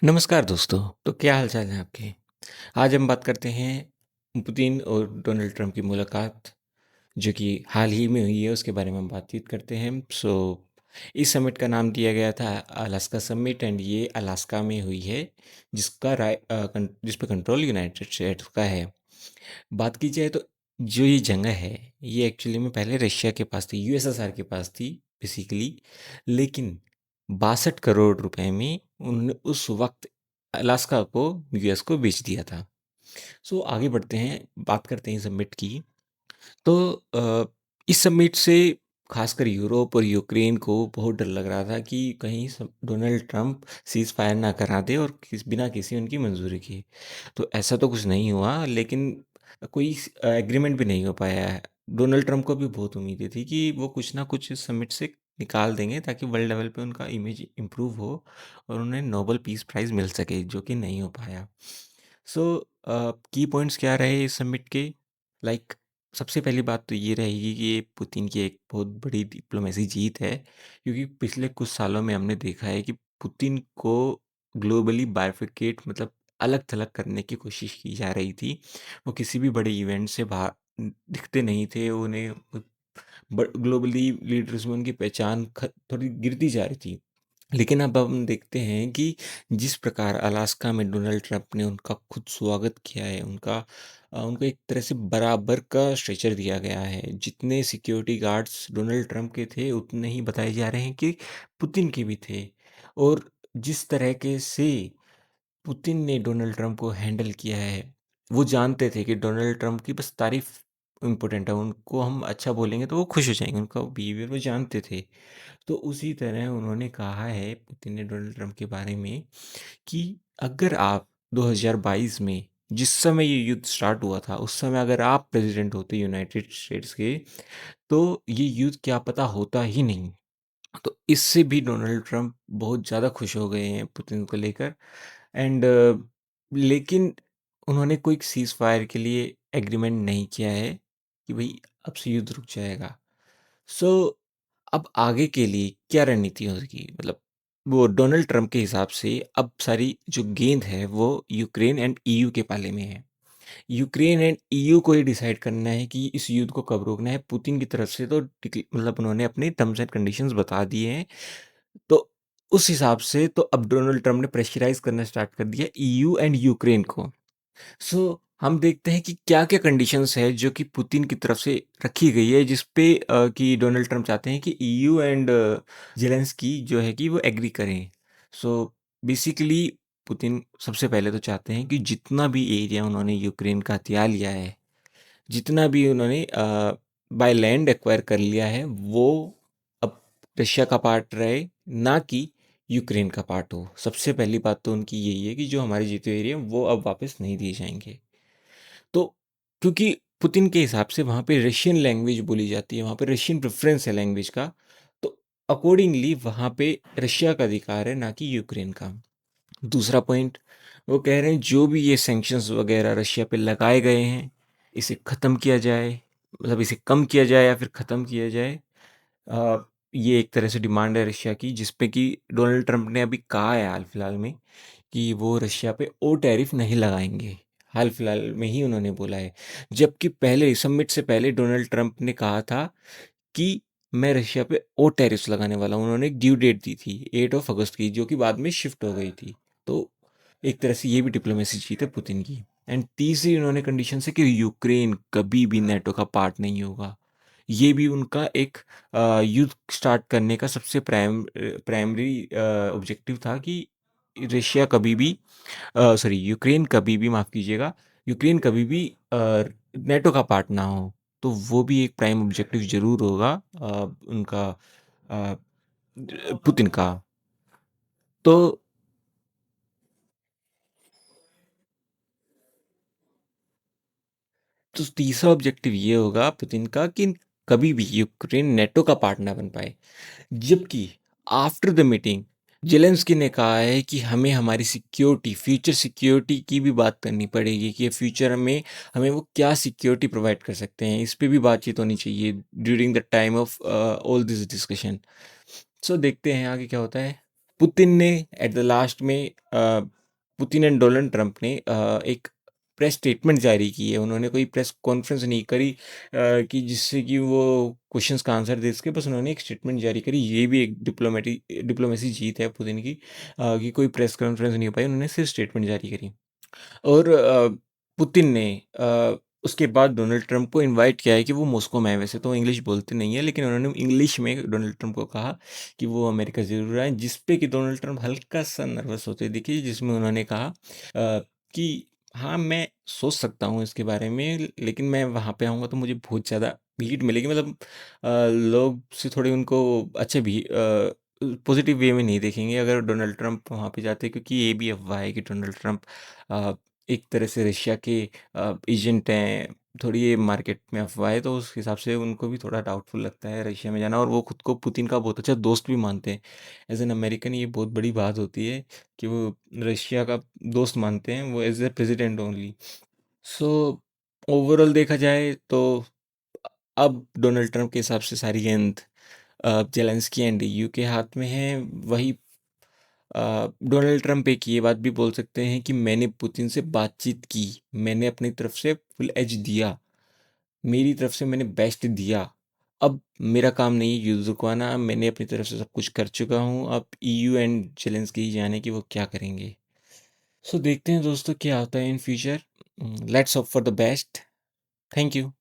नमस्कार दोस्तों। तो क्या हाल-चाल है आपके? आज हम बात करते हैं पुतिन और डोनाल्ड ट्रंप की मुलाकात, जो कि हाल ही में हुई है, उसके बारे में हम बातचीत करते हैं। इस समिट का नाम दिया गया था अलास्का समिट एंड ये अलास्का में हुई है, जिस पे कंट्रोल यूनाइटेड स्टेट्स का है। बात की जाए तो जो ये जगह है, ये एक्चुअली में पहले रशिया के पास थी, यूएसएसआर के पास थी बेसिकली। लेकिन 62 करोड़ रुपए में उन्होंने उस वक़्त अलास्का को यूएस को बेच दिया था। आगे बढ़ते हैं, बात करते हैं समिट की। तो इस समिट से खासकर यूरोप और यूक्रेन को बहुत डर लग रहा था कि कहीं डोनाल्ड ट्रंप सीज़ फायर ना करा दे और बिना किसी उनकी मंजूरी के। तो ऐसा तो कुछ नहीं हुआ, लेकिन कोई एग्रीमेंट भी नहीं हो पाया है। डोनाल्ड ट्रंप को भी बहुत उम्मीदें थी कि वो कुछ ना कुछ इस समिट से निकाल देंगे ताकि वर्ल्ड लेवल पे उनका इमेज इम्प्रूव हो और उन्हें नोबेल पीस प्राइज़ मिल सके, जो कि नहीं हो पाया। सो की पॉइंट्स क्या रहे इस समिट के? लाइक सबसे पहली बात तो ये रहेगी कि ये पुतिन की एक बहुत बड़ी डिप्लोमेसी जीत है, क्योंकि पिछले कुछ सालों में हमने देखा है कि पुतिन को ग्लोबली बाइफरकेट मतलब अलग-थलग करने की कोशिश की जा रही थी। वो किसी भी बड़े इवेंट से बाहर दिखते नहीं थे, उन्हें ग्लोबली लीडर्स में उनकी पहचान थोड़ी गिरती जा रही थी। लेकिन अब हम देखते हैं कि जिस प्रकार अलास्का में डोनाल्ड ट्रंप ने उनका खुद स्वागत किया है, उनको एक तरह से बराबर का स्ट्रेचर दिया गया है। जितने सिक्योरिटी गार्ड्स डोनाल्ड ट्रंप के थे, उतने ही बताए जा रहे हैं कि पुतिन के भी थे। और जिस तरीके से पुतिन ने डोनाल्ड ट्रंप को हैंडल किया है, वो जानते थे कि डोनाल्ड ट्रंप की बस तारीफ़ इम्पोर्टेंट है, उनको हम अच्छा बोलेंगे तो वो खुश हो जाएँगे, उनका बिहेवियर वो जानते थे। तो उसी तरह उन्होंने कहा है पुतिन ने डोनाल्ड ट्रंप के बारे में कि अगर आप 2022 में जिस समय ये युद्ध स्टार्ट हुआ था, उस समय अगर आप प्रेज़िडेंट होते यूनाइटेड स्टेट्स के, तो ये युद्ध क्या पता होता ही नहीं। तो इससे भी डोनाल्ड ट्रंप बहुत ज़्यादा खुश हो गए हैं पुतिन को लेकर एंड लेकिन उन्होंने कोई सीज़ फायर के लिए एग्रीमेंट नहीं किया है कि भई अब से युद्ध रुक जाएगा। सो अब आगे के लिए क्या रणनीति होगी? मतलब वो डोनाल्ड ट्रंप के हिसाब से अब सारी जो गेंद है वो यूक्रेन एंड ईयू के पाले में है। यूक्रेन एंड ईयू को ये डिसाइड करना है कि इस युद्ध को कब रोकना है। पुतिन की तरफ से तो मतलब उन्होंने अपने टर्म्स एंड कंडीशंस बता दिए हैं। तो उस हिसाब से तो अब डोनाल्ड ट्रंप ने प्रेशराइज़ करना स्टार्ट कर दिया ईयू एंड यूक्रेन को। हम देखते हैं कि क्या-क्या कंडीशंस है जो कि पुतिन की तरफ से रखी गई है जिस पे कि डोनाल्ड ट्रंप चाहते हैं कि ईयू एंड ज़ेलेंस्की जो है कि वो एग्री करें। बेसिकली पुतिन सबसे पहले तो चाहते हैं कि जितना भी एरिया उन्होंने यूक्रेन का हथिया लिया है, जितना भी उन्होंने बाय लैंड एक्वायर कर लिया है, वो अब रशिया का पार्ट रहे, ना कि यूक्रेन का पार्ट हो। सबसे पहली बात तो उनकी यही है कि जो हमारे जीते हुए एरिया वो अब वापस नहीं दिए जाएँगे। तो क्योंकि पुतिन के हिसाब से वहाँ पे रशियन लैंग्वेज बोली जाती है, वहाँ पे रशियन प्रेफ़रेंस है लैंग्वेज का, तो अकॉर्डिंगली वहाँ पे रशिया का अधिकार है, ना कि यूक्रेन का। दूसरा पॉइंट, वो कह रहे हैं जो भी ये सैंक्शंस वग़ैरह रशिया पे लगाए गए हैं, इसे ख़त्म किया जाए, मतलब इसे कम किया जाए या फिर ख़त्म किया जाए। ये एक तरह से डिमांड है रशिया की, जिस पे कि डोनाल्ड ट्रंप ने अभी कहा है हाल-फिलहाल में कि वो रशिया पे और टैरिफ नहीं लगाएँगे। हाल-फिलहाल में ही उन्होंने बोला है। जबकि पहले समिट से पहले डोनाल्ड ट्रंप ने कहा था कि मैं रशिया पे और टैरिफ्स लगाने वाला हूँ। उन्होंने एक ड्यू डेट दी थी 8 ऑफ अगस्त की, जो कि बाद में शिफ्ट हो गई थी। तो एक तरह से ये भी डिप्लोमेसी जीत है पुतिन की। एंड तीसरी उन्होंने कंडीशंस है कि यूक्रेन कभी भी नेटो का पार्ट नहीं होगा। ये भी उनका एक युद्ध स्टार्ट करने का सबसे प्राइमरी ऑब्जेक्टिव था कि रशिया कभी भी सॉरी यूक्रेन कभी भी माफ़ कीजिएगा, यूक्रेन कभी भी नेटो का पार्ट ना हो। तो वो भी एक प्राइम ऑब्जेक्टिव ज़रूर होगा उनका अ, पुतिन का। तो तीसरा ऑब्जेक्टिव ये होगा पुतिन का कि कभी भी यूक्रेन नेटो का पार्ट ना बन पाए। जबकि आफ्टर द मीटिंग ज़ेलेंस्की ने कहा है कि हमें हमारी सिक्योरिटी, फ्यूचर सिक्योरिटी की भी बात करनी पड़ेगी कि फ्यूचर में हमें वो क्या सिक्योरिटी प्रोवाइड कर सकते हैं। इस पे भी बातचीत होनी चाहिए during the time of all this discussion. देखते हैं आगे क्या होता है। पुतिन ने एट द लास्ट में पुतिन एंड डोनाल्ड ट्रंप ने एक प्रेस स्टेटमेंट जारी की है। उन्होंने कोई प्रेस कॉन्फ्रेंस नहीं करी कि जिससे कि वो क्वेश्चंस का आंसर दे सके। बस उन्होंने एक स्टेटमेंट जारी करी। ये भी एक डिप्लोमेसी जीत है पुतिन की, कि कोई प्रेस कॉन्फ्रेंस नहीं हो पाई, उन्होंने सिर्फ स्टेटमेंट जारी करी। और पुतिन ने उसके बाद डोनाल्ड ट्रंप को इनवाइट किया है कि वो मॉस्को में आए। वैसे तो वो इंग्लिश बोलते नहीं है, लेकिन उन्होंने इंग्लिश में डोनाल्ड ट्रंप को कहा कि वो अमेरिका ज़रूर आए, जिस पे कि डोनाल्ड ट्रंप हल्का-सा नर्वस होते दिखे, जिसमें उन्होंने कहा कि हाँ, मैं सोच सकता हूँ इसके बारे में, लेकिन मैं वहाँ पे आऊँगा तो मुझे बहुत ज़्यादा हीट मिलेगी। मतलब लोग से थोड़े उनको अच्छे भी पॉजिटिव वे में नहीं देखेंगे अगर डोनाल्ड ट्रंप वहाँ पे जाते, क्योंकि ये भी अफ़वाह है कि डोनाल्ड ट्रंप अ, एक तरह से रशिया के एजेंट हैं। थोड़ी ये मार्केट में अफ़वाह है, तो उस हिसाब से उनको भी थोड़ा डाउटफुल लगता है रशिया में जाना, और वो खुद को पुतिन का बहुत अच्छा दोस्त भी मानते हैं। एज़ एन अमेरिकन ये बहुत बड़ी बात होती है कि वो रशिया का दोस्त मानते हैं, वो as a president only. So overall देखा जाए तो अब डोनाल्ड ट्रंप के हिसाब से सारी गेंद ज़ेलेंस्की एंड ईयू के हाथ में है। वही डोनाल्ड ट्रंप एक ये बात भी बोल सकते हैं कि मैंने पुतिन से बातचीत की, मैंने अपनी तरफ से फुल एज दिया, मेरी तरफ से मैंने बेस्ट दिया। अब मेरा काम नहीं है युद्ध रुकवाना, मैंने अपनी तरफ से सब कुछ कर चुका हूँ। अब ईयू एंड ज़ेलेंस्की ही जाने कि वो क्या करेंगे। सो देखते हैं दोस्तों क्या होता है in future. Let's hope for the best. Thank you.